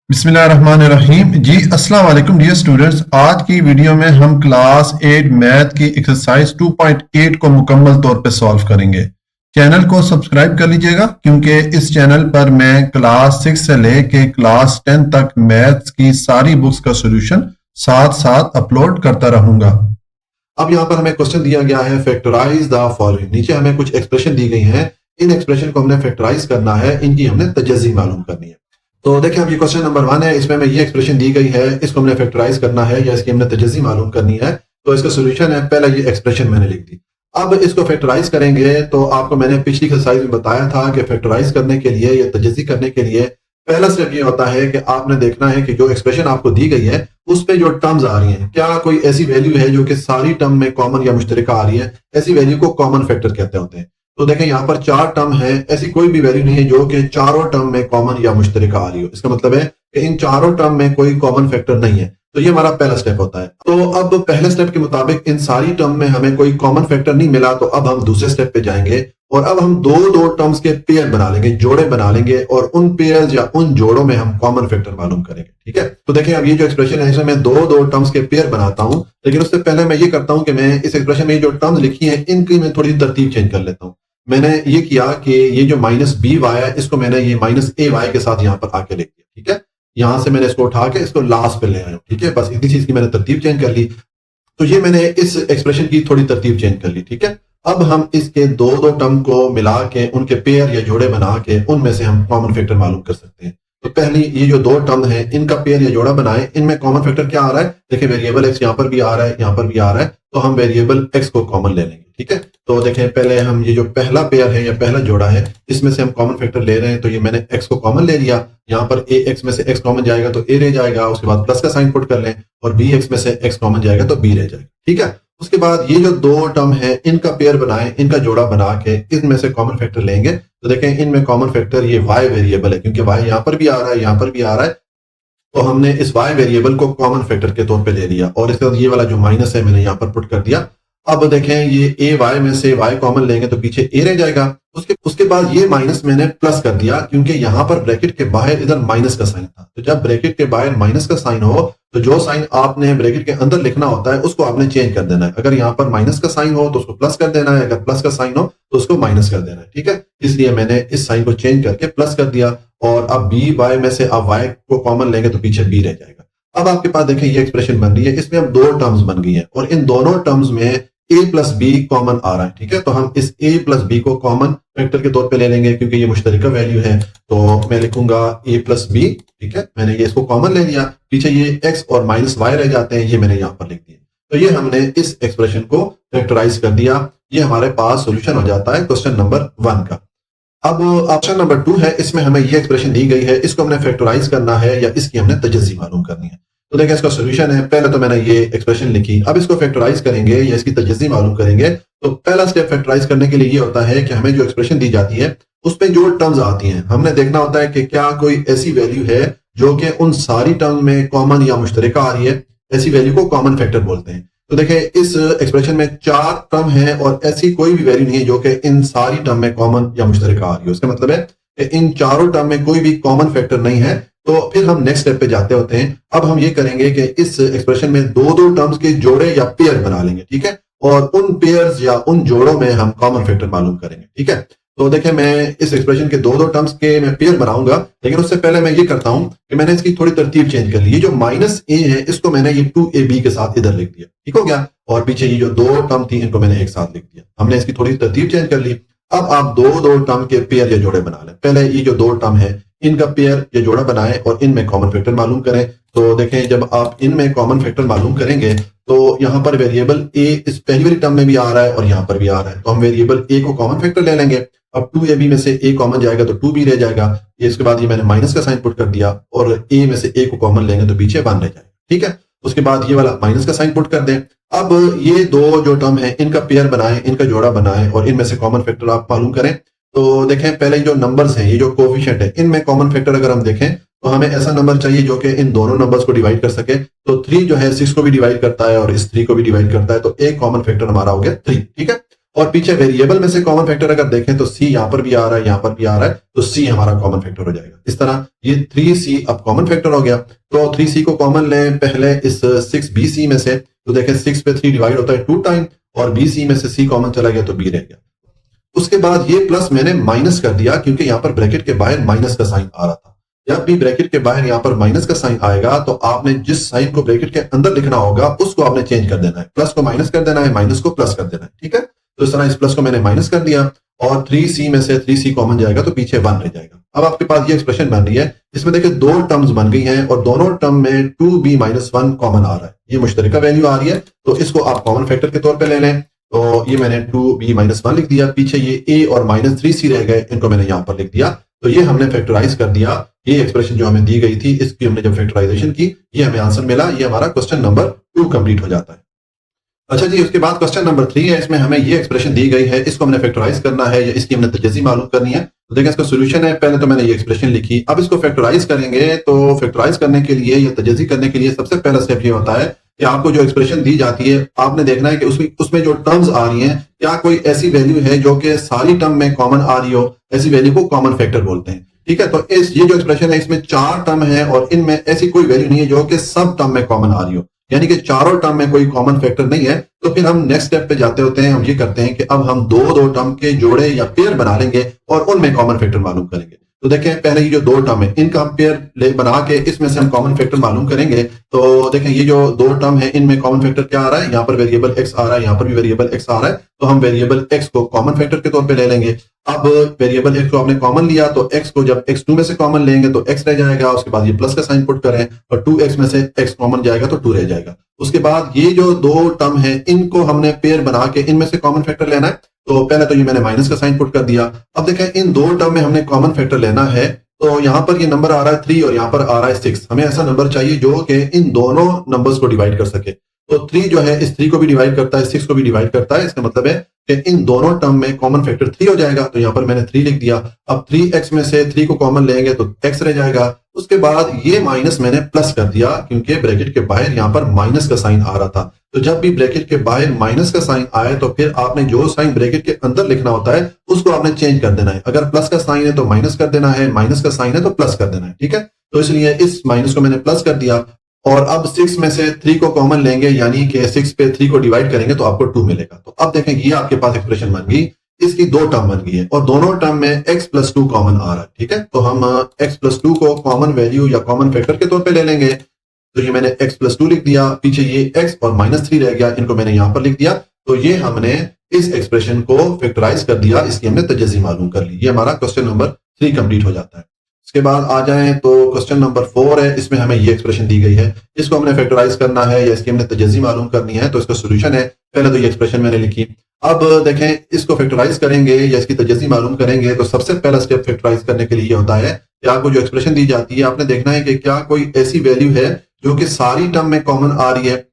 बिस्मिल्लाहिर्रहमानिर्रहीम जी अस्सलाम वालेकुम डियर स्टूडेंट्स। आज की वीडियो में हम क्लास 8 मैथ की एक्सरसाइज 2.8 को मुकम्मल तौर पे सॉल्व करेंगे। चैनल को सब्सक्राइब कर लीजिएगा क्योंकि इस चैनल पर मैं क्लास 6 से लेके क्लास 10 तक मैथ्स की सारी बुक्स का सॉल्यूशन साथ साथ अपलोड करता रहूंगा। अब यहाँ पर हमें क्वेश्चन दिया गया है फैक्टराइज द फॉलोइंग। नीचे हमें कुछ एक्सप्रेशन दी गई हैं, इन एक्सप्रेशन को हमने फैक्टराइज करना है, इनकी हमने तजज़ी मालूम करनी है। तो देखिए अब ये क्वेश्चन नंबर 1 है, इसमें हमें ये एक्सप्रेशन दी गई है, इसको हमने फैक्टराइज करना है या इसकी हमने तजज़ी मालूम करनी है। तो इसका सोल्यूशन है, पहला ये एक्सप्रेशन मैंने लिख दी। अब इसको फैक्टराइज करेंगे तो आपको मैंने पिछली एक्सरसाइज में बताया था कि फैक्टराइज करने के लिए या तजज़ी करने के लिए पहला स्टेप ये होता है कि आपने देखना है कि जो एक्सप्रेशन आपको दी गई है उस पे जो टर्म्स आ रही हैं, क्या कोई ऐसी वैल्यू है जो कि सारी टर्म में कॉमन या मुश्तरका आ रही है। ऐसी वैल्यू को कॉमन फैक्टर कहते होते हैं। तो देखें यहाँ पर 4 टर्म है, ऐसी कोई भी वैल्यू नहीं है जो कि चारों टर्म में कॉमन या मुश्तरका आ रही हो। इसका मतलब है कि इन चारों टर्म में कोई कॉमन फैक्टर नहीं है। तो ये हमारा पहला स्टेप होता है। तो अब पहले स्टेप के मुताबिक इन सारी टर्म में हमें कोई कॉमन फैक्टर नहीं मिला, तो अब हम दूसरे स्टेप पे जाएंगे और अब हम दो टर्म्स के पेयर बना लेंगे, जोड़े बना लेंगे और उन पेयर्स या उन जोड़ों में हम कॉमन फैक्टर मालूम करेंगे। ठीक है, तो देखिए अब ये जो एक्सप्रेशन है इसमें मैं दो टर्म्स के पेयर बनाता हूं, लेकिन उससे पहले मैं ये करता हूं कि मैं इस एक्सप्रेशन में जो टर्म्स लिखी है इनकी मैं थोड़ी तरतीब चेंज कर लेता हूं। मैंने ये किया कि ये जो माइनस बी वाई है इसको मैंने ये माइनस ए वाई के साथ यहाँ पर आके लिख दिया। ठीक है, यहां से मैंने इसको उठा के इसको लास्ट पे ले आया। ठीक है, बस इतनी चीज की मैंने तरतीब चेंज कर ली। तो ये मैंने इस एक्सप्रेशन की थोड़ी तरतीब चेंज कर ली। ठीक है, अब हम इसके दो टर्म को मिला के उनके पेयर या जोड़े बना के उनमें से हम कॉमन फैक्टर मालूम कर सकते हैं। तो पहली ये जो दो टर्म है इनका पेयर या जोड़ा बनाए, इनमें कॉमन फैक्टर क्या आ रहा है। देखिए वेरिएबल एक्स यहाँ पर भी आ रहा है, यहाँ पर भी आ रहा है, तो हम वेरिएबल एक्स को कॉमन ले लेंगे। ठीक है, तो देखें पहले हम ये जो पहला पेयर है या पहला जोड़ा है इसमें से हम कॉमन फैक्टर ले रहे हैं। तो ये मैंने एक्स को कॉमन ले लिया, यहाँ पर ए एक्स में से एक्स कॉमन जाएगा तो ए रह जाएगा, उसके बाद प्लस का साइन पुट कर लें और बी एक्स में से एक्स कॉमन जाएगा तो बी रह जाएगा। ठीक है, उसके बाद ये जो दो टर्म है इनका पेयर बनाएं, इनका जोड़ा बना के इनमें से कॉमन फैक्टर लेंगे। तो देखें इनमें कॉमन फैक्टर ये y वेरिएबल है, क्योंकि y यहाँ पर भी आ रहा है, यहाँ पर भी आ रहा है, तो हमने इस y वेरिएबल को कॉमन फैक्टर के तौर पे ले लिया और इसके बाद ये वाला जो माइनस है मैंने यहाँ पर पुट कर दिया। अब देखें ये ए वाई में से y कॉमन लेंगे तो पीछे a रह जाएगा। उसके बाद ये माइनस मैंने प्लस कर दिया, क्योंकि यहाँ पर ब्रैकेट के बाहर इधर माइनस का साइन था। तो जब ब्रैकेट के बाहर माइनस का साइन हो तो जो साइन आपने ब्रैकेट के अंदर लिखना होता है उसको आपने चेंज कर देना है। अगर यहाँ पर माइनस का साइन हो तो उसको प्लस कर देना है, अगर प्लस का साइन हो तो उसको माइनस कर देना है। ठीक है, इसलिए मैंने इस साइन को चेंज करके प्लस कर दिया और अब बी वाई में से अब वाई को कॉमन लेंगे तो पीछे बी रह जाएगा। अब आपके पास देखें ये एक्सप्रेशन बन रही है, इसमें अब दो टर्म्स बन गई है और इन दोनों टर्म्स में a प्लस बी कॉमन आ रहा है। ठीक है, तो हम इस a प्लस बी को कॉमन फैक्टर के तौर पे ले लेंगे क्योंकि ये मुश्तरका वैल्यू है। तो मैं लिखूंगा a प्लस बी। ठीक है, मैंने ये इसको कॉमन ले लिया, पीछे ये x और माइनस वाई रह जाते हैं, ये मैंने यहाँ पर लिख दिया। तो ये हमने इस एक्सप्रेशन को फैक्टराइज कर दिया। ये हमारे पास सोल्यूशन हो जाता है क्वेश्चन नंबर 1 का। अब ऑप्शन नंबर 2 है, इसमें हमें ये एक्सप्रेशन दी गई है, इसको हमने फैक्टराइज करना है या इसकी हमने तजज़ी मालूम करनी है। तो देखिए इसका सोल्यूशन है, पहले तो मैंने ये एक्सप्रेशन लिखी, अब इसको फैक्टराइज करेंगे या इसकी तजज़ी मालूम करेंगे। तो पहला स्टेप फैक्टराइज करने के लिए ये होता है कि हमें जो एक्सप्रेशन दी जाती है उस पर जो टर्म्स आती हैं हमने देखना होता है कि क्या कोई ऐसी वैल्यू है जो कि उन सारी टर्म में कॉमन या मुश्तरका आ रही है। ऐसी वैल्यू को कॉमन फैक्टर बोलते हैं। तो देखिए इस एक्सप्रेशन में 4 टर्म है और ऐसी कोई भी वैल्यू नहीं है जो कि इन सारी टर्म में कॉमन या मुश्तरका आ रही है। उसका मतलब है कि इन चारों टर्म में कोई भी कॉमन फैक्टर नहीं है। तो फिर हम नेक्स्ट स्टेप पे जाते होते हैं। अब हम ये करेंगे कि इस एक्सप्रेशन में दो टर्म्स के जोड़े या पेयर बना लेंगे। ठीक है, और उन पेयर्स या उन जोड़ों में हम कॉमन फैक्टर मालूम करेंगे। ठीक है, तो देखिए मैं इस एक्सप्रेशन के दो टर्म्स के मैं पेयर बनाऊंगा, लेकिन उससे पहले मैं ये करता हूं कि मैंने इसकी थोड़ी तरतीब चेंज कर ली। ये जो माइनस ए है इसको मैंने ये 2ab के साथ इधर लिख दिया। ठीक हो गया, और पीछे ये जो दो टर्म थी इनको मैंने एक साथ लिख दिया। हमने इसकी थोड़ी तरतीब चेंज कर ली। अब आप दो टर्म के पेयर या जोड़े बना लें। पहले ये जो दो टर्म है इनका पेयर या जोड़ा बनाएं और इनमें कॉमन फैक्टर मालूम करें। तो देखें जब आप इनमें कॉमन फैक्टर मालूम करेंगे तो यहाँ पर वेरिएबल a इस पहली वाली टर्म में भी आ रहा है और यहाँ पर भी आ रहा है, तो हम वेरिएबल a को कॉमन फैक्टर ले लेंगे। अब 2ab में से a कॉमन जाएगा तो 2b रह जाएगा। इसके बाद ये मैंने माइनस का साइन पुट कर दिया और a में से a को कॉमन लेंगे तो पीछे 1 रह जाएगा। ठीक है, उसके बाद ये वाला माइनस का साइन पुट कर दें। अब ये दो जो टर्म है इनका पेयर बनाएं, इनका जोड़ा बनाएं और इनमें से कॉमन फैक्टर आप मालूम करें। तो देखें पहले जो नंबर्स हैं, ये जो कोफिशिएंट है, इनमें कॉमन फैक्टर अगर हम देखें तो हमें ऐसा नंबर चाहिए जो कि इन दोनों नंबर्स को डिवाइड कर सके। तो 3 जो है 6 को भी डिवाइड करता है और इस 3 को भी डिवाइड करता है, तो एक कॉमन फैक्टर हमारा हो गया 3। ठीक है, और पीछे वेरिएबल में से कॉमन फैक्टर अगर देखें तो सी यहां पर भी आ रहा है, यहां पर भी आ रहा है, तो सी हमारा कॉमन फैक्टर हो जाएगा। इस तरह ये 3c अब कॉमन फैक्टर हो गया। तो 3c को कॉमन लें पहले इस 6bc में से, तो देखें 6 पे 3 डिवाइड होता है 2 टाइम, और bc में से c कॉमन चला गया तो b रह गया। उसके बाद ये प्लस मैंने माइनस कर दिया क्योंकि यहां पर ब्रैकेट के बाहर माइनस का साइन आ रहा था। जब भी ब्रैकेट के बाहर यहां पर माइनस का साइन आएगा तो आपने जिस साइन को ब्रैकेट के अंदर लिखना होगा उसको आपने चेंज कर देना है। प्लस को माइनस कर देना है, माइनस को प्लस कर देना है, ठीक है। तो इस तरह इस प्लस को मैंने माइनस कर दिया और 3c में से 3c कॉमन जाएगा तो पीछे 1 रह जाएगा। अब आपके पास ये एक्सप्रेशन बन रही है, इसमें देखिए दो टर्म्स बन गई हैं और दोनों टर्म में 2b-1 कॉमन आ रहा है, ये मुश्तरका वैल्यू आ रही है, तो इसको आप कॉमन फैक्टर के तौर पे ले लें। तो ये मैंने 2b-1 लिख दिया, पीछे ये a और -3c रह गए, इनको मैंने यहां पर लिख दिया। तो ये हमने फैक्टराइज कर दिया, ये एक्सप्रेशन जो हमें दी गई थी इसकी हमने जब फैक्टराइजेशन की ये हमें आंसर मिला। ये हमारा क्वेश्चन नंबर 2 कंप्लीट हो जाता है। अच्छा जी, उसके बाद क्वेश्चन नंबर 3 है, इसमें हमें ये एक्सप्रेशन दी गई है, इसको हमने फैक्टराइज करना है या इसकी हमने तजज़ी मालूम करनी है। तो देखिए इसका सोल्यूशन है, पहले तो मैंने ये एक्सप्रेशन लिखी, अब इसको फैक्टराइज करेंगे। तो फैक्टराइज करने के लिए या तजज़ी करने के लिए सबसे पहला स्टेप ये होता है कि आपको जो एक्सप्रेशन दी जाती है आपने देखना है कि उसमें जो टर्म्स आ रही हैं क्या कोई ऐसी वैल्यू है जो कि सारी टर्म में कॉमन आ रही हो, ऐसी वैल्यू को कॉमन फैक्टर बोलते हैं, ठीक है। तो ये जो एक्सप्रेशन है इसमें 4 टर्म है और इनमें ऐसी कोई वैल्यू नहीं है जो कि सब टर्म में कॉमन आ रही हो, यानी कि चारों टर्म में कोई कॉमन फैक्टर नहीं है। तो फिर हम नेक्स्ट स्टेप पे जाते होते हैं, हम ये करते हैं कि अब हम दो टर्म के जोड़े या पेयर बना लेंगे और उनमें कॉमन फैक्टर मालूम करेंगे। तो देखें पहले ये जो दो टर्म है इनका हम पेयर बना के इसमें से हम कॉमन फैक्टर मालूम करेंगे। तो देखें ये जो दो टर्म है इनमें कॉमन फैक्टर क्या आ रहा है, यहाँ पर वेरिएबल x आ रहा है, यहाँ पर भी वेरिएबल x आ रहा है, तो हम वेरिएबल x को कॉमन फैक्टर के तौर पे ले लेंगे। अब वेरिएबल x को आपने कॉमन लिया तो x को जब x2 में से कॉमन लेंगे तो x रह जाएगा, उसके बाद ये प्लस का साइन पुट करें और 2x में से x कॉमन जाएगा तो 2 रह जाएगा। उसके बाद ये जो दो टर्म है इनको हमने पेयर बना के इनमें से कॉमन फैक्टर लेना है। तो पहले तो ये मैंने माइनस का साइन पुट कर दिया। अब देखें इन दो टर्म में हमने कॉमन फैक्टर लेना है, तो यहां पर ये नंबर आ रहा है 3 और यहां पर आ रहा है 6। हमें ऐसा नंबर चाहिए जो कि इन दोनों नंबर्स को डिवाइड कर सके। तो 3 जो है इस 3 को भी डिवाइड करता है, 6 को भी डिवाइड करता है। इसका मतलब है कि इन दोनों टर्म में कॉमन फैक्टर 3 हो जाएगा, तो यहां पर मैंने 3 लिख दिया। अब 3x में से 3 को कॉमन लेंगे तो x रह जाएगा। उसके बाद ये माइनस मैंने प्लस कर दिया क्योंकि ब्रैकेट के बाहर यहां पर माइनस का साइन आ रहा था। तो जब भी ब्रैकेट के बाहर माइनस का साइन आए तो फिर आपने जो साइन ब्रैकेट के अंदर लिखना होता है उसको आपने चेंज कर देना है। अगर प्लस का साइन है तो माइनस कर देना है, माइनस का साइन है तो प्लस कर देना है, ठीक है। तो इसलिए इस माइनस को मैंने प्लस कर दिया और अब 6 में से 3 को कॉमन लेंगे, यानी कि 6 पे 3 को डिवाइड करेंगे तो आपको 2 मिलेगा। तो अब देखें ये आपके पास एक्सप्रेशन बन गई, इसकी दो टर्म बन गई है और दोनों टर्म में x+2 कॉमन आ रहा है, ठीक है। तो हम x+2 को कॉमन वैल्यू या कॉमन फैक्टर के तौर पे ले लेंगे। तो ये मैंने x+2 लिख दिया, पीछे ये x और -3 रह गया, इनको मैंने यहां पर लिख दिया। तो ये हमने इस एक्सप्रेशन को फैक्टराइज कर दिया, इसकी हमने तजज़ी मालूम कर ली। ये हमारा क्वेश्चन नंबर 3 कंप्लीट हो जाता है। इसके बाद आ जाएं तो क्वेश्चन नंबर 4 है, इसमें हमें ये एक्सप्रेशन दी गई है, इसको हमने फैक्टराइज करना है या इसकी हमने तजज़ी मालूम करनी है। तो इसका सोल्यूशन है, पहले तो ये एक्सप्रेशन मैंने लिखी। अब देखें इसको फैक्टराइज करेंगे या इसकी तजज़ी मालूम करेंगे तो सबसे पहला स्टेप फैक्टराइज करने के लिए ये होता है कि आपको जो एक्सप्रेशन दी जाती है आपने देखना है कि क्या कोई ऐसी वैल्यू है जो कि सारी टर्म में कॉमन आ रही है।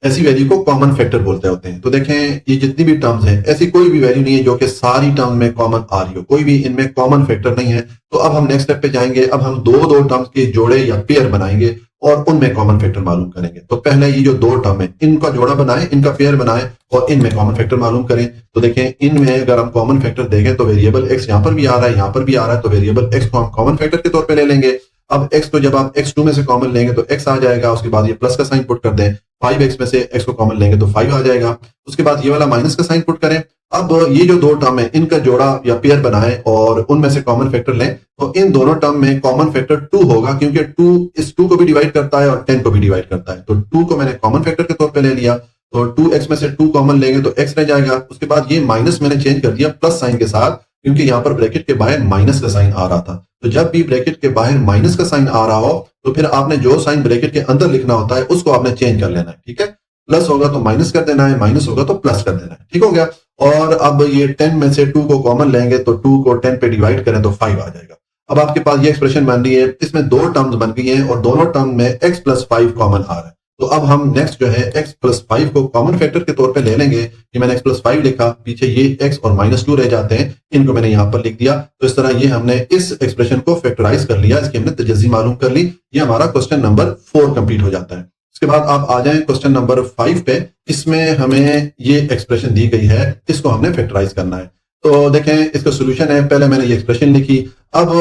ऐसी वैल्यू को कॉमन फैक्टर बोलते होते हैं। तो देखें ये जितनी भी टर्म्स हैं ऐसी कोई भी वैल्यू नहीं है जो कि सारी टर्म में कॉमन आ रही हो, कोई भी इनमें कॉमन फैक्टर नहीं है। तो अब हम नेक्स्ट स्टेप पे जाएंगे, अब हम दो टर्म्स के जोड़े या पेयर बनाएंगे और उनमें कॉमन फैक्टर मालूम करेंगे। तो पहले ये जो दो टर्म है इनका जोड़ा बनाएं, इनका पेयर बनाएं और इनमें कॉमन फैक्टर मालूम करें। तो देखें इनमें अगर हम कॉमन फैक्टर देखें तो वेरिएबल x यहाँ पर भी आ रहा है, यहाँ पर भी आ रहा है, तो वेरिएबल x को हम कॉमन फैक्टर के तौर पे ले लेंगे। अब x को जब आप x2 में से कॉमन लेंगे तो x आ जाएगा, उसके बाद ये प्लस का साइन पुट कर दें, 5x में से x को कॉमन लेंगे तो 5 आ जाएगा, उसके बाद ये वाला माइनस का साइन पुट करें। अब ये जो दो टर्म है इनका जोड़ा या पेयर बनाएं और उनमें से कॉमन फैक्टर लें। तो इन दोनों टर्म में कॉमन फैक्टर 2 होगा क्योंकि 2 इस 2 को भी डिवाइड करता है और 10 को भी डिवाइड करता है। तो 2 को मैंने कॉमन फैक्टर के तौर पे ले लिया, तो 2x में से 2 कॉमन लेंगे तो x रह जाएगा। उसके बाद ये माइनस मैंने चेंज कर दिया प्लस साइन के साथ क्योंकि यहाँ पर ब्रैकेट के बाहर माइनस का साइन आ रहा था। तो जब भी ब्रैकेट के बाहर माइनस का साइन आ रहा हो तो फिर आपने जो साइन ब्रैकेट के अंदर लिखना होता है उसको आपने चेंज कर लेना है, ठीक है। प्लस होगा तो माइनस कर देना है, माइनस होगा तो प्लस कर देना है, ठीक हो गया। और अब ये 10 में से 2 को कॉमन लेंगे तो 2 को 10 पे डिवाइड करें तो 5 आ जाएगा। अब आपके पास ये एक्सप्रेशन बन रही है, इसमें दो टर्म्स बन गई हैं और दोनों टर्म में x+5 कॉमन आ रहा है। तो अब हम नेक्स्ट जो है x+5 को कॉमन फैक्टर के तौर पे ले लेंगे। ये मैंने x+5 लिखा, पीछे ये x और -2 रह जाते हैं, इनको मैंने यहाँ पर लिख दिया। तो इस तरह ये हमने इस एक्सप्रेशन को फैक्टराइज कर लिया, इसकी हमने तजज़ी मालूम कर ली। ये हमारा क्वेश्चन नंबर 4 कंप्लीट हो जाता है। उसके बाद आप आ जाएं क्वेश्चन नंबर 5 पे। इसमें हमें ये एक्सप्रेशन दी गई है, इसको हमने फैक्टराइज करना है। तो देखें इसका सोल्यूशन है, पहले मैंने ये एक्सप्रेशन लिखी। अब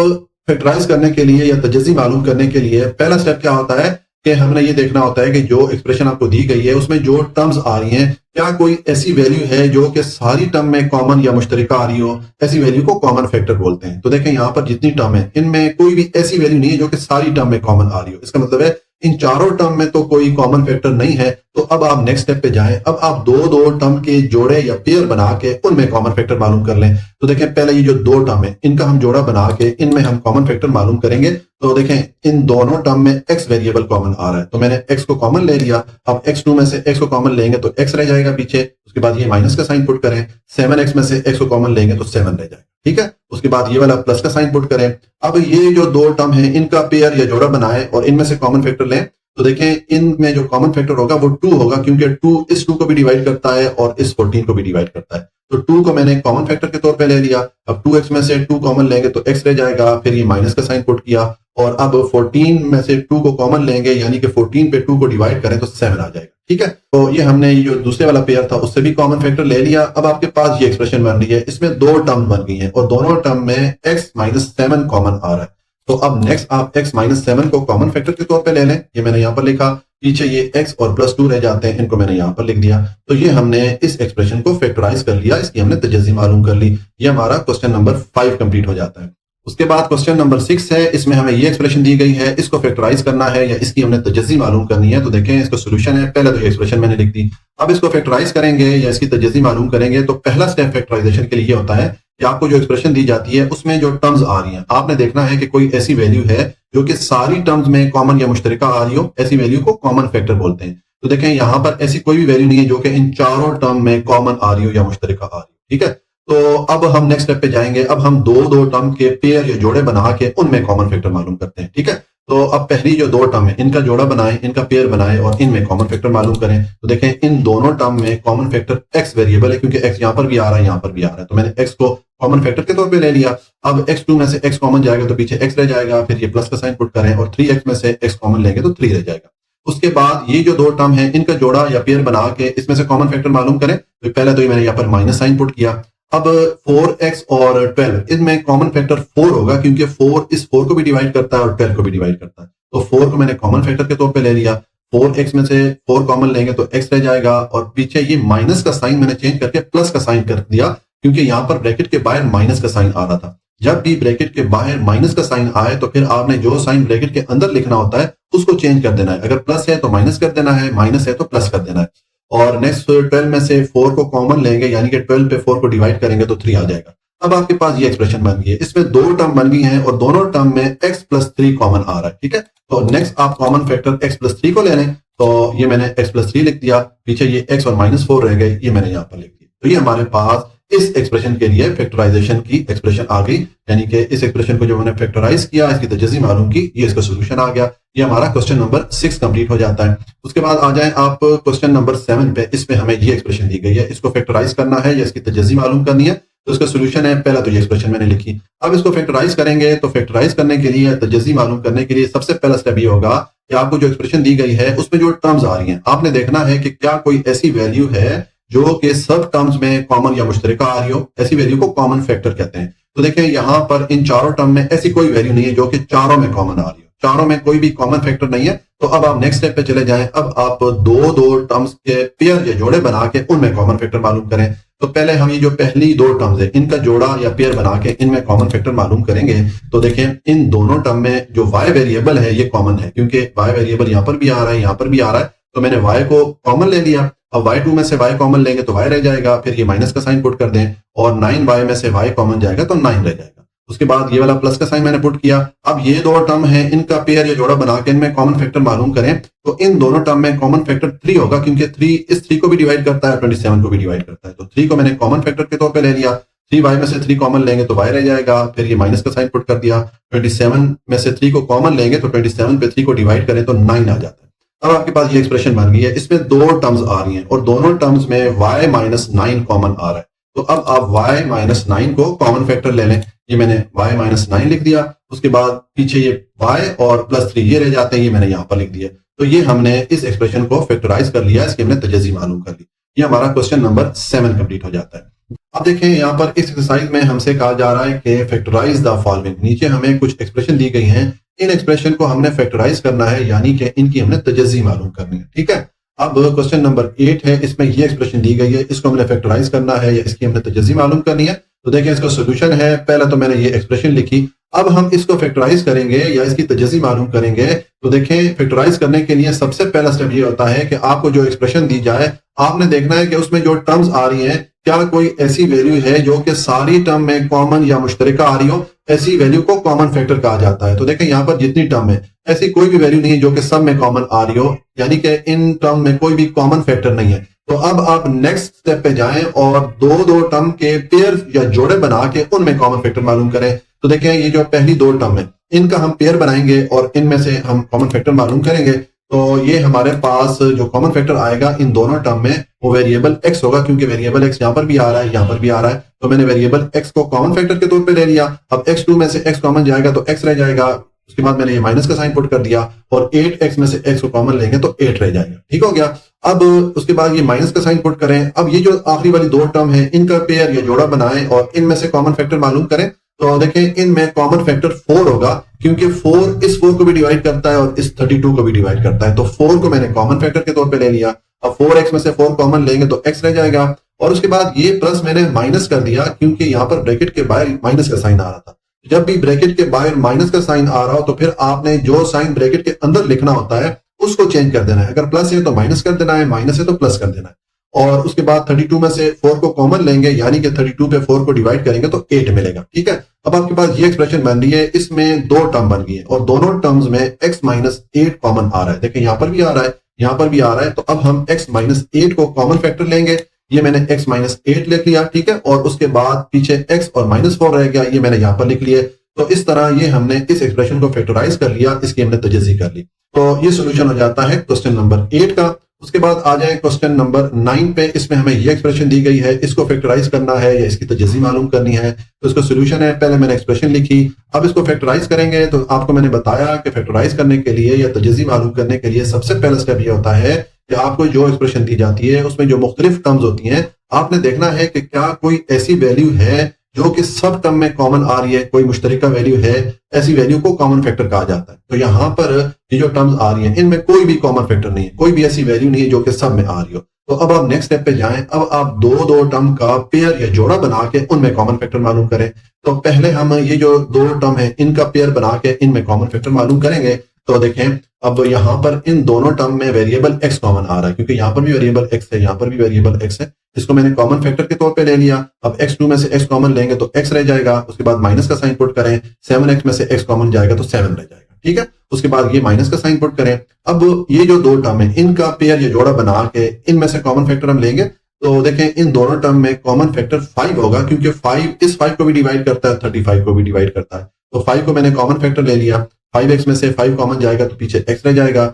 फैक्टराइज करने के लिए या तजज़ी मालूम करने के लिए पहला स्टेप क्या होता है कि हमने ये देखना होता है कि जो एक्सप्रेशन आपको दी गई है उसमें जो टर्म्स आ रही हैं, क्या कोई ऐसी वैल्यू है जो कि सारी टर्म में कॉमन या मुश्तरका आ रही हो। ऐसी वैल्यू को कॉमन फैक्टर बोलते हैं। तो देखें यहाँ पर जितनी टर्म है इनमें कोई भी ऐसी वैल्यू नहीं है जो कि सारी टर्म में कॉमन आ रही हो। इसका मतलब है इन चारों टर्म में तो कोई कॉमन फैक्टर नहीं है। तो अब आप नेक्स्ट स्टेप पे जाएं। अब आप दो दो टर्म के जोड़े या पेयर बना के उनमें कॉमन फैक्टर मालूम कर लें। तो देखें पहले ये जो दो टर्म है इनका हम जोड़ा बना के इनमें हम कॉमन फैक्टर मालूम करेंगे। तो देखें इन दोनों टर्म में x वेरिएबल कॉमन आ रहा है, तो मैंने x को कॉमन ले लिया। अब x2 में से x को कॉमन लेंगे तो x रह जाएगा पीछे। उसके बाद ये माइनस का साइन पुट करें। 7x में से x को कॉमन लेंगे तो 7 रह जाएगा, ठीक है। उसके बाद ये वाला प्लस का साइन पुट करें। अब ये जो दो टर्म है इनका पेयर या जोड़ा बनाए और इनमें से कॉमन फैक्टर लें। तो देखें इनमें जो कॉमन फैक्टर होगा वो 2 होगा, क्योंकि 2 इस 2 को भी डिवाइड करता है और इस 14 को भी डिवाइड करता है। तो 2 को मैंने कॉमन फैक्टर के तौर पे ले लिया। अब 2x में से 2 कॉमन लेंगे तो x रह जाएगा, फिर ये माइनस का साइन पुट किया। और अब 14 में से 2 को कॉमन लेंगे, यानी कि 14 पे 2 को डिवाइड करें तो 7 आ जाएगा, ठीक है। तो ये हमने जो दूसरे वाला पेयर था उससे भी कॉमन फैक्टर ले लिया। अब आपके पास ये एक्सप्रेशन बन रही है, इसमें दो टर्म बन गई हैं और दोनों टर्म में x माइनस 7 कॉमन आ रहा है। तो अब नेक्स्ट आप x माइनस 7 को कॉमन फैक्टर के तौर पे ले लें। ये मैंने यहाँ पर लिखा, पीछे ये x और प्लस 2 रह जाते हैं, इनको मैंने यहाँ पर लिख दिया। तो ये हमने इस एक्सप्रेशन को फैक्टराइज कर लिया, इसकी हमने तजज़ी मालूम कर ली। ये हमारा क्वेश्चन नंबर 5 कंप्लीट हो जाता है। उसके बाद क्वेश्चन नंबर 6 है, इसमें हमें ये एक्सप्रेशन दी गई है, इसको फैक्टराइज करना है या इसकी हमने तजज़ी मालूम करनी है। तो देखें इसका सोल्यूशन है, पहले तो ये एक्सप्रेशन मैंने लिख दी। अब इसको फैक्टराइज करेंगे या इसकी तजज़ी मालूम करेंगे। तो पहला स्टेप फैक्टराइजेशन के लिए होता है कि आपको जो एक्सप्रेशन दी जाती है उसमें जो टर्म्स आ रही हैं आपने देखना है कि कोई ऐसी वैल्यू है जो कि सारी टर्म्स में कॉमन या मुश्तरका आ रही हो। ऐसी वैल्यू को कॉमन फैक्टर बोलते हैं। तो देखें यहाँ पर ऐसी कोई भी वैल्यू नहीं है जो कि इन चारों टर्म में कॉमन आ रही हो या मुश्तरका आ रही हो, ठीक है। तो अब हम नेक्स्ट स्टेप पे जाएंगे। अब हम दो दो टर्म के पेयर या जोड़े बना के उनमें कॉमन फैक्टर मालूम करते हैं, ठीक है। तो अब पहली जो दो टर्म है इनका जोड़ा बनाएं, इनका पेयर बनाएं और इनमें कॉमन फैक्टर मालूम करें। तो देखें इन दोनों टर्म में कॉमन फैक्टर x वेरिएबल है, क्योंकि x यहाँ पर भी आ रहा है यहाँ पर भी आ रहा है। तो मैंने x को कॉमन फैक्टर के तौर पे ले लिया। अब x2 में से x कॉमन जाएगा तो पीछे x रह जाएगा, फिर ये प्लस का साइन पुट करें और 3x में से x कॉमन लेंगे तो 3 रह जाएगा। उसके बाद ये जो दो टर्म है इनका जोड़ा या पेयर बना के इसमें से कॉमन फैक्टर मालूम करें। तो पहले तो मैंने यहाँ पर माइनस साइन पुट किया। अब 4x और 12 इनमें कॉमन फैक्टर 4 होगा, क्योंकि 4 इस 4 को भी डिवाइड करता है और 12 को भी डिवाइड करता है। तो 4 को मैंने कॉमन फैक्टर के तौर पे ले लिया। 4x में से 4 कॉमन लेंगे तो x रह जाएगा और पीछे ये माइनस का साइन मैंने चेंज करके प्लस का साइन कर दिया, क्योंकि यहाँ पर ब्रैकेट के बाहर माइनस का साइन आ रहा था। जब भी ब्रैकेट के बाहर माइनस का साइन आए तो फिर आपने जो साइन ब्रैकेट के अंदर लिखना होता है उसको चेंज कर देना है। अगर प्लस है तो माइनस कर देना है, माइनस है तो प्लस कर देना है। और नेक्स्ट 12 में से 4 को कॉमन लेंगे, यानी कि 12 पे 4 को डिवाइड करेंगे तो 3 आ जाएगा। अब आपके पास ये एक्सप्रेशन बन गई है, इसमें दो टर्म बन गई हैं और दोनों टर्म में x प्लस 3 कॉमन आ रहा है, ठीक है। तो नेक्स्ट आप कॉमन फैक्टर x प्लस 3 को ले लें। तो ये मैंने x प्लस 3 लिख दिया, पीछे ये x और माइनस 4 रह गए, ये मैंने यहाँ पर लिख दिया। तो ये हमारे पास इस एक्सप्रेशन के लिए फैक्टराइजेशन की एक्सप्रेशन आ गई, यानी कि इस एक्सप्रेशन को जो मैंने फैक्टराइज किया, इसकी तजज़ी मालूम की, ये इसका सोल्यूशन आ गया। ये हमारा क्वेश्चन नंबर 6 कंप्लीट हो जाता है। उसके बाद आ जाएं आप क्वेश्चन नंबर 7 पे। इसमें हमें ये एक्सप्रेशन दी गई है, इसको फैक्टराइज करना है या इसकी तजज़ी मालूम करनी है। तो इसका सोल्यूशन है, पहला तो ये एक्सप्रेशन मैंने लिखी। अब इसको फैक्टराइज करेंगे। तो फैक्टराइज करने के लिए, तजज़ी मालूम करने के लिए सबसे पहला स्टेप ये होगा कि आपको जो एक्सप्रेशन दी गई है उसमें जो टर्म्स आ रही हैं आपने देखना है कि क्या कोई ऐसी वैल्यू है जो कि सब टर्म्स में कॉमन या मुश्तरका आ रही हो। ऐसी वैल्यू को कॉमन फैक्टर कहते हैं। तो देखिए यहाँ पर इन चारों टर्म में ऐसी कोई वैल्यू नहीं है जो कि चारों में कॉमन आ रही हो, चारों में कोई भी कॉमन फैक्टर नहीं है। तो अब आप नेक्स्ट स्टेप पे चले जाएं। अब आप दो दो टर्म्स के पेयर या जोड़े बना के उनमें कॉमन फैक्टर मालूम करें। तो पहले हम ये जो पहली दो टर्म्स है इनका जोड़ा या पेयर बना के इनमें कॉमन फैक्टर मालूम करेंगे। तो देखें इन दोनों टर्म में जो y वेरिएबल है ये कॉमन है, क्योंकि y वेरिएबल यहाँ पर भी आ रहा है, यहाँ पर भी आ रहा है। तो मैंने y को कॉमन ले लिया। अब y2 में से y कॉमन लेंगे तो y रह जाएगा, फिर ये माइनस का साइन पुट कर दें और 9y में से y कॉमन जाएगा तो 9 रह जाएगा। उसके बाद ये वाला प्लस का साइन मैंने पुट किया। अब ये दो टर्म है इनका पेयर या जोड़ा बना के इनमें कॉमन फैक्टर मालूम करें। तो इन दोनों टर्म में कॉमन फैक्टर 3 होगा, क्योंकि 3 इस 3 को भी डिवाइड करता है, 27 को भी डिवाइड करता है। तो 3 को मैंने कॉमन फैक्टर के तौर पे ले लिया। 3y में से 3 कॉमन लेंगे तो y रह जाएगा, फिर ये माइनस का साइन पुट कर दिया। 27 में से 3 को कॉमन लेंगे तो 27 पे 3 को डिवाइड करें तो 9 आ जाता है। अब आपके पास ये एक्सप्रेशन बन गई है, इसमें दो टर्म्स आ रही हैं और दोनों टर्म्स में y माइनस 9 कॉमन आ रहा है। तो अब आप y माइनस 9 को कॉमन फैक्टर ले लें। ये मैंने y माइनस 9 लिख दिया। उसके बाद पीछे ये y और प्लस 3 ये रह जाते हैं, ये मैंने यहाँ पर लिख दिया। तो ये हमने इस एक्सप्रेशन को फैक्टराइज कर लिया, इसकी हमने तजज़ी मालूम कर ली। ये हमारा क्वेश्चन नंबर 7 कंप्लीट हो जाता है। अब देखें यहाँ पर इस एक्सरसाइज में हमसे कहा जा रहा है कि फैक्टराइज द फॉलोइंग। नीचे हमें कुछ एक्सप्रेशन दी गई हैं, इन एक्सप्रेशन को हमने फैक्टराइज करना है, यानी कि इनकी हमने तजज़ी मालूम करनी है। ठीक है, अब क्वेश्चन नंबर 8 है, इसमें ये एक्सप्रेशन दी गई है, इसको हमने फैक्टराइज करना है या इसकी हमने तजज़ी मालूम करनी है। तो देखिए इसका सोल्यूशन है, पहले तो मैंने ये एक्सप्रेशन लिखी, अब हम इसको फैक्टराइज करेंगे या इसकी तजज़ी मालूम करेंगे। तो देखें फैक्टराइज करने के लिए सबसे पहला स्टेप ये होता है कि आपको जो एक्सप्रेशन दी जाए, आपने देखना है कि उसमें जो टर्म्स आ रही हैं, क्या कोई ऐसी वैल्यू है जो कि सारी टर्म में कॉमन या मुश्तरका आ रही हो, ऐसी वैल्यू को कॉमन फैक्टर कहा जाता है। तो देखें यहाँ पर जितनी टर्म है, ऐसी कोई भी वैल्यू नहीं है जो कि सब में कॉमन आ रही हो, यानी कि इन टर्म में कोई भी कॉमन फैक्टर नहीं है। तो अब आप नेक्स्ट स्टेप पे जाएं और दो टर्म के पेयर या जोड़े बना के उनमें कॉमन फैक्टर मालूम करें। तो देखें ये जो पहली दो टर्म है, इनका हम पेयर बनाएंगे और इनमें से हम कॉमन फैक्टर मालूम करेंगे। तो ये हमारे पास जो कॉमन फैक्टर आएगा इन दोनों टर्म में, वो वेरिएबल x होगा, क्योंकि वेरिएबल x यहाँ पर भी आ रहा है, यहाँ पर भी आ रहा है। तो मैंने वेरिएबल x को कॉमन फैक्टर के तौर पे ले लिया। अब x2 में से x कॉमन जाएगा तो x रह जाएगा, उसके बाद मैंने ये माइनस का साइन पुट कर दिया, और 8x में से x को कॉमन लेंगे तो 8 रह जाएगा। ठीक हो गया। अब उसके बाद ये माइनस का साइन पुट करें। अब ये जो आखिरी वाली दो टर्म है, इनका पेयर या जोड़ा बनाएं और इनमें से कॉमन फैक्टर मालूम करें। तो देखें इनमें कॉमन फैक्टर 4 होगा, क्योंकि 4 इस 4 को भी डिवाइड करता है और इस 32 को भी डिवाइड करता है। तो 4 को मैंने कॉमन फैक्टर के तौर पे ले लिया। अब 4x में से 4 कॉमन लेंगे तो x रह जाएगा, और उसके बाद ये प्लस मैंने माइनस कर दिया, क्योंकि यहाँ पर ब्रैकेट के बाहर माइनस का साइन आ रहा था। जब भी ब्रैकेट के बाहर माइनस का साइन आ रहा हो, तो फिर आपने जो साइन ब्रैकेट के अंदर लिखना होता है उसको चेंज कर देना है। अगर प्लस है तो माइनस कर देना है, माइनस है तो प्लस कर देना है। और उसके बाद 32 में से 4 को कॉमन लेंगे, यानी कि 32 पे 4 को डिवाइड करेंगे तो 8 मिलेगा। ठीक है, अब आपके पास ये एक्सप्रेशन बन रही है, इसमें दो टर्म बन गई है और दोनों टर्म्स में x माइनस 8 कॉमन आ रहा है। देखिए यहाँ पर भी आ रहा है, यहाँ पर भी आ रहा है। तो अब हम x माइनस 8 को कॉमन फैक्टर लेंगे। ये मैंने x माइनस 8 लिख लिया। ठीक है, और उसके बाद पीछे x और माइनस 4 रह गया, ये मैंने यहाँ पर लिख लिया। तो इस तरह ये हमने इस एक्सप्रेशन को फैक्टराइज कर लिया, इसकी हमने तजज़ी कर ली। तो ये सोल्यूशन हो जाता है क्वेश्चन नंबर 8 का। उसके बाद आ जाए क्वेश्चन नंबर 9 पे। इसमें हमें ये एक्सप्रेशन दी गई है, इसको फैक्टराइज करना है या इसकी तजज़ी मालूम करनी है। तो इसका सोल्यूशन है, पहले मैंने एक्सप्रेशन लिखी, अब इसको फैक्टराइज करेंगे। तो आपको मैंने बताया कि फैक्टराइज करने के लिए या तजज़ी मालूम करने के लिए सबसे पहला स्टेप ये होता है कि आपको जो एक्सप्रेशन दी जाती है उसमें जो मुख्तलिफ टर्म्स होती हैं, आपने देखना है कि क्या कोई ऐसी वैल्यू है जो कि सब टर्म में कॉमन आ रही है, कोई मुश्तरका वैल्यू है, ऐसी वैल्यू को कॉमन फैक्टर कहा जाता है। तो यहाँ पर ये जो टर्म्स आ रही हैं, इनमें कोई भी कॉमन फैक्टर नहीं है, कोई भी ऐसी वैल्यू नहीं है जो कि सब में आ रही हो। तो अब आप नेक्स्ट स्टेप पे जाएं। अब आप दो टर्म का पेयर या जोड़ा बना के उनमें कॉमन फैक्टर मालूम करें। तो पहले हम ये जो दो टर्म है, इनका पेयर बना के इनमें कॉमन फैक्टर मालूम करेंगे। तो देखें अब यहाँ पर इन दोनों टर्म में वेरिएबल x कॉमन आ रहा है, क्योंकि यहाँ पर भी वेरिएबल x है, यहाँ पर भी वेरिएबल x है। इसको मैंने कॉमन फैक्टर के तौर पे ले लिया। अब x2 में से x कॉमन लेंगे तो x रह जाएगा, उसके बाद माइनस का साइन पुट करें, 7x में से x कॉमन जाएगा तो 7 रह जाएगा। ठीक है, उसके बाद ये माइनस का साइन पुट करें। अब ये जो दो टर्म है, इनका पेयर या जोड़ा बना के इनमें से कॉमन फैक्टर हम लेंगे। तो देखें इन दोनों टर्म में कॉमन फैक्टर 5 होगा, क्योंकि 5 इस 5 को भी डिवाइड करता है, 35 को भी डिवाइड करता है। तो 5 को मैंने कॉमन फैक्टर ले लिया, 5x में से 5 कॉमन जाएगा तो पीछे x रह जाएगा।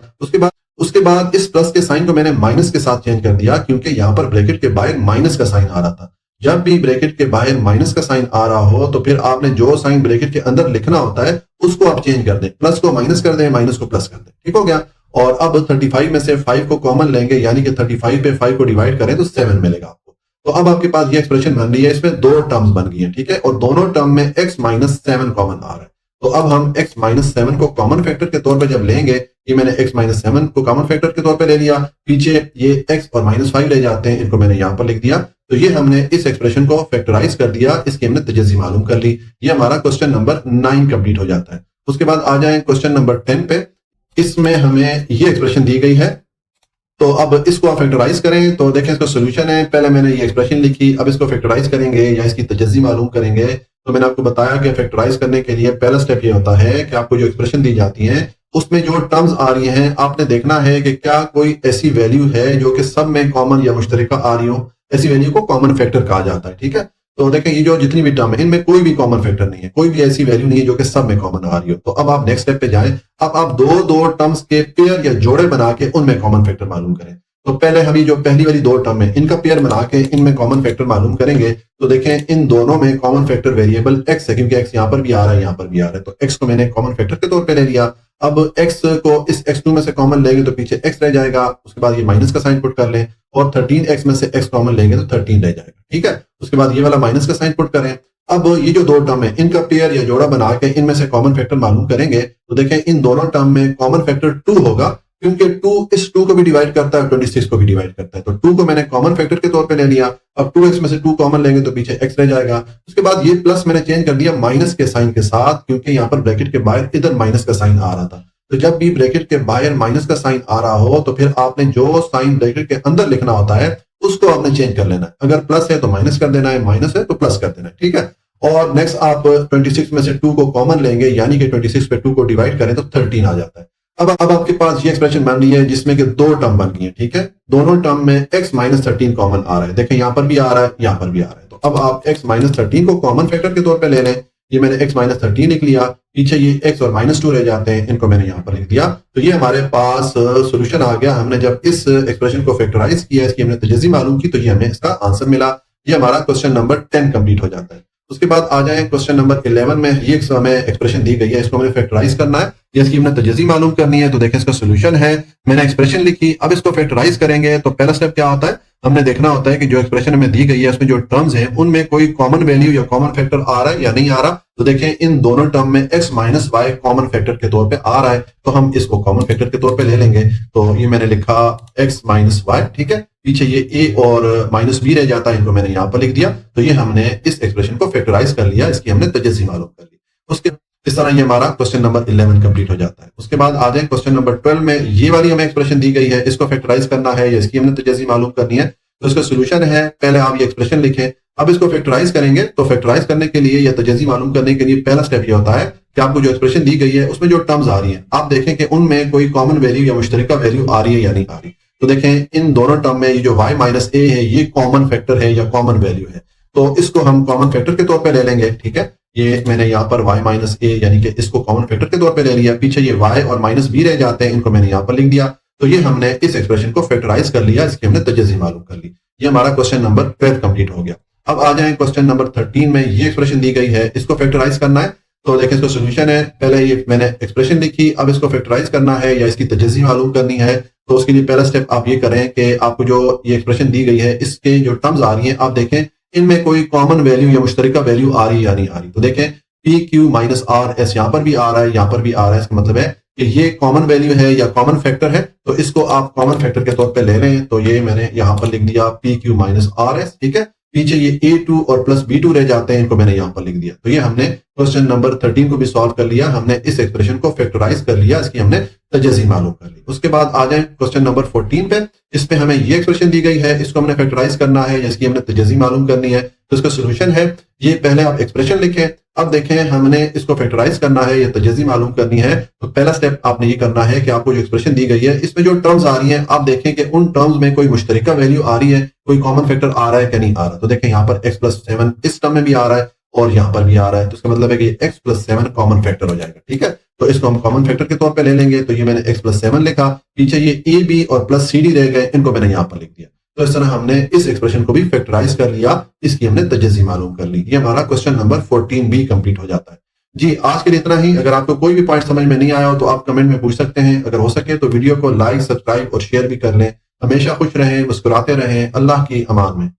उसके बाद इस प्लस के साइन को मैंने माइनस के साथ चेंज कर दिया, क्योंकि यहाँ पर ब्रैकेट के बाहर माइनस का साइन आ रहा था। जब भी ब्रैकेट के बाहर माइनस का साइन आ रहा हो, तो फिर आपने जो साइन ब्रैकेट के अंदर लिखना होता है उसको आप चेंज कर दें, प्लस को माइनस कर दें, माइनस को प्लस कर दें। ठीक हो गया। और अब 35 में से 5 को कॉमन लेंगे, यानी कि 35 पे 5 को डिवाइड करें तो 7 मिलेगा आपको। तो अब आपके पास ये एक्सप्रेशन बन रही है, इसमें दो टर्म्स बन गई है। ठीक है, और दोनों टर्म में x माइनस 7 कॉमन आ रहा है। तो अब हम x माइनस 7 को कॉमन फैक्टर के तौर पे जब लेंगे, ये मैंने x माइनस 7 को कॉमन फैक्टर के तौर पे ले लिया, पीछे ये x और माइनस 5 रह जाते हैं, इनको मैंने यहाँ पर लिख दिया। तो ये हमने इस एक्सप्रेशन को फैक्टराइज कर दिया, इसकी हमने तजज़ी मालूम कर ली। ये हमारा क्वेश्चन नंबर 9 कंप्लीट हो जाता है। उसके बाद आ जाए क्वेश्चन नंबर 10 पे। इसमें हमें ये एक्सप्रेशन दी गई है, तो अब इसको आप फैक्टराइज करें। तो देखें इसका सोल्यूशन है, पहले मैंने ये एक्सप्रेशन लिखी, अब इसको फैक्टराइज करेंगे या इसकी तजज़ी मालूम करेंगे। तो मैंने आपको बताया कि फैक्टराइज करने के लिए पहला स्टेप ये होता है कि आपको जो एक्सप्रेशन दी जाती है उसमें जो टर्म्स आ रही हैं, आपने देखना है कि क्या कोई ऐसी वैल्यू है जो कि सब में कॉमन या मुश्तरका आ रही हो, ऐसी वैल्यू को कॉमन फैक्टर कहा जाता है। ठीक है, तो देखें ये जो जितनी भी टर्म है, इनमें कोई भी कॉमन फैक्टर नहीं है, कोई भी ऐसी वैल्यू नहीं है जो कि सब में कॉमन आ रही हो। तो अब आप नेक्स्ट स्टेप पे जाएं। अब आप दो टर्म्स के पेयर या जोड़े बना के उनमें कॉमन फैक्टर मालूम करें। तो पहले हम ये जो पहली वाली दो टर्म है इनका पेयर बना के इनमें कॉमन फैक्टर मालूम करेंगे। तो देखें इन दोनों में कॉमन फैक्टर वेरिएबल x है, क्योंकि x यहाँ पर भी आ रहा है यहाँ पर भी आ रहा है, तो x को मैंने कॉमन फैक्टर के तौर पे ले लिया। अब x को इस x2 में से कॉमन लेंगे तो पीछे x रह जाएगा, उसके बाद ये माइनस का साइन पुट कर लें, और 13x में से x कॉमन लेंगे तो 13 रह जाएगा, ठीक है। उसके बाद ये वाला माइनस का साइन पुट करें। अब ये जो दो टर्म है इनका पेयर या जोड़ा बना के इनमें से कॉमन फैक्टर मालूम करेंगे। तो देखें इन दोनों टर्म में कॉमन फैक्टर 2 होगा, क्योंकि 2 इस 2 को भी डिवाइड करता है, 26 को भी डिवाइड करता है। तो 2 को मैंने कॉमन फैक्टर के तौर पे ले लिया। अब 2x में से 2 कॉमन लेंगे तो पीछे x रह जाएगा। उसके बाद ये प्लस मैंने चेंज कर दिया माइनस के साइन के साथ, क्योंकि यहाँ पर ब्रैकेट के बाहर इधर माइनस का साइन आ रहा था। तो जब भी ब्रैकेट के बाहर माइनस का साइन आ रहा हो तो फिर आपने जो साइन ब्रैकेट के अंदर लिखना होता है उसको आपने चेंज कर लेना है। अगर प्लस है तो माइनस कर देना है, माइनस है तो प्लस कर देना है, ठीक है। और नेक्स्ट आप 26 में से 2 को कॉमन लेंगे, यानी कि 26 पे 2 को डिवाइड करें तो 13 आ जाता है। अब आपके पास ये एक्सप्रेशन बन रही है जिसमें कि दो टर्म बन गई है, ठीक है। दोनों टर्म में x माइनस 13 कॉमन आ रहा है, देखें यहाँ पर भी आ रहा है यहाँ पर भी आ रहा है। तो अब आप x माइनस 13 को कॉमन फैक्टर के तौर पे ले लें। ये मैंने x माइनस 13 लिख लिया, पीछे ये x और माइनस 2 रह जाते हैं, इनको मैंने यहाँ पर लिख दिया। तो ये हमारे पास सोल्यूशन आ गया। हमने जब इस एक्सप्रेशन को फैक्टराइज किया, इसकी हमने तजज़ी मालूम की, तो ये हमें इसका आंसर मिला। ये हमारा क्वेश्चन नंबर 10 कंप्लीट हो जाता है। उसके बाद आ जाए क्वेश्चन नंबर 11 में। ये हमें एक्सप्रेशन दी गई है, इसको हमें फैक्टराइज करना है या इसकी हमने तजज़ी मालूम करनी है। तो देखें इसका सोल्यूशन है, मैंने एक्सप्रेशन लिखी, अब इसको फैक्टराइज करेंगे। तो पहला स्टेप क्या होता है, हमने देखना होता है कि जो एक्सप्रेशन हमें दी गई है उसमें जो टर्म्स हैं उनमें कोई कॉमन वैल्यू या कॉमन फैक्टर आ रहा है या नहीं आ रहा। तो देखें इन दोनों टर्म में x minus y common factor के तौर पे आ रहा है, तो हम इसको कॉमन फैक्टर के तौर पे ले लेंगे। तो ये मैंने लिखा x माइनस वाई, ठीक है। पीछे ये a और माइनस b रह जाता है, इनको मैंने यहाँ पर लिख दिया। तो ये हमने इस एक्सप्रेशन को फैक्टराइज कर लिया, इसकी हमने तजज़ी मालूम कर ली। उसके इस तरह ये हमारा क्वेश्चन नंबर 11 कंप्लीट हो जाता है। उसके बाद आ जाए क्वेश्चन नंबर 12 में। ये वाली हमें एक्सप्रेशन दी गई है, इसको फैक्टराइज करना है या इसकी हमने तजज़ी मालूम करनी है। तो इसका सोल्यूशन है, पहले आप ये एक्सप्रेशन लिखें, अब इसको फैक्टराइज करेंगे। तो फैक्टराइज करने के लिए या तजज़ी मालूम करने के लिए पहला स्टेप ये होता है कि आपको जो एक्सप्रेशन दी गई है उसमें जो टर्म्स आ रही हैं आप देखें कि उनमें कोई कॉमन वैल्यू या मुश्तरका वैल्यू आ रही है या नहीं आ रही। तो देखें इन दोनों टर्म में ये जो y माइनस ए है ये कॉमन फैक्टर है या कॉमन वैल्यू है, तो इसको हम कॉमन फैक्टर के तौर पे ले लेंगे, ठीक है। ये मैंने यहाँ पर y माइनस ए यानी कि इसको कॉमन फैक्टर के तौर पे ले लिया। पीछे ये y और माइनस b रह जाते हैं, इनको मैंने यहाँ पर लिख दिया। तो ये हमने इस एक्सप्रेशन को फैक्टराइज कर लिया, इसकी हमने तजज़ी मालूम कर ली। ये हमारा क्वेश्चन नंबर 12 कंप्लीट हो गया। अब आ जाए क्वेश्चन नंबर 13 में। ये एक्सप्रेशन दी गई है, इसको फैक्टराइज करना है। तो देखें इसका सोल्यूशन है, पहले ये मैंने एक्सप्रेशन लिखी, अब इसको फैक्टराइज करना है या इसकी तजज़ी मालूम करनी है। तो उसके लिए पहला स्टेप आप ये करें कि आपको जो ये एक्सप्रेशन दी गई है इसके जो टर्म्स आ रही हैं आप देखें इनमें कोई कॉमन वैल्यू या मुश्तरका वैल्यू आ रही है या नहीं आ रही। तो देखें P Q minus R S यहाँ पर भी आ रहा है, यहाँ पर भी आ रहा है, इसका मतलब है कि ये कॉमन वैल्यू है या कॉमन फैक्टर है। तो इसको आप कॉमन फैक्टर के तौर पे ले रहे हैं। तो ये मैंने यहाँ पर लिख दिया P Q minus R S, ठीक है। पीछे ये a2 और प्लस b2 रह जाते हैं, इनको मैंने यहाँ पर लिख दिया। तो ये हमने क्वेश्चन नंबर 13 को भी सॉल्व कर लिया, हमने इस एक्सप्रेशन को फैक्टराइज कर लिया, इसकी हमने तजज़ी मालूम कर ली। उसके बाद आ जाए क्वेश्चन नंबर 14 पे। इस पे हमें ये एक्सप्रेशन दी गई है, इसको हमने फैक्टराइज करना है या इसकी हमने तजज़ी मालूम करनी है। तो इसका सोल्यूशन है, ये पहले आप एक्सप्रेशन लिखें, अब देखें हमने इसको फैक्टराइज करना है या तजज़ी मालूम करनी है। तो पहला स्टेप आपने ये करना है कि आपको जो एक्सप्रेशन दी गई है इसमें जो टर्म्स आ रही हैं आप देखें कि उन टर्म्स में कोई मुश्तरका वैल्यू आ रही है, कोई कॉमन फैक्टर आ रहा है कि नहीं आ रहा। तो देखें यहाँ पर x प्लस 7 इस टर्म में भी आ रहा है और यहाँ पर भी आ रहा है, तो इसका मतलब है कि x प्लस 7 कॉमन फैक्टर हो जाएगा, ठीक है। तो इसको हम कॉमन फैक्टर के तौर पे ले लेंगे। तो ये मैंने x प्लस 7 लिखा, पीछे ये a b और प्लस c d रह गए, इनको मैंने यहाँ पर लिख दिया। तो इस तरह हमने इस एक्सप्रेशन को भी फैक्टराइज कर लिया, इसकी हमने तजज़ी मालूम कर ली। ये हमारा क्वेश्चन नंबर 14 भी कंप्लीट हो जाता है। जी आज के लिए इतना ही। अगर आपको कोई भी पॉइंट समझ में नहीं आया हो तो आप कमेंट में पूछ सकते हैं। अगर हो सके तो वीडियो को लाइक, सब्सक्राइब और शेयर भी कर लें। हमेशा खुश रहें, मुस्कुराते रहें। अल्लाह की अमान में।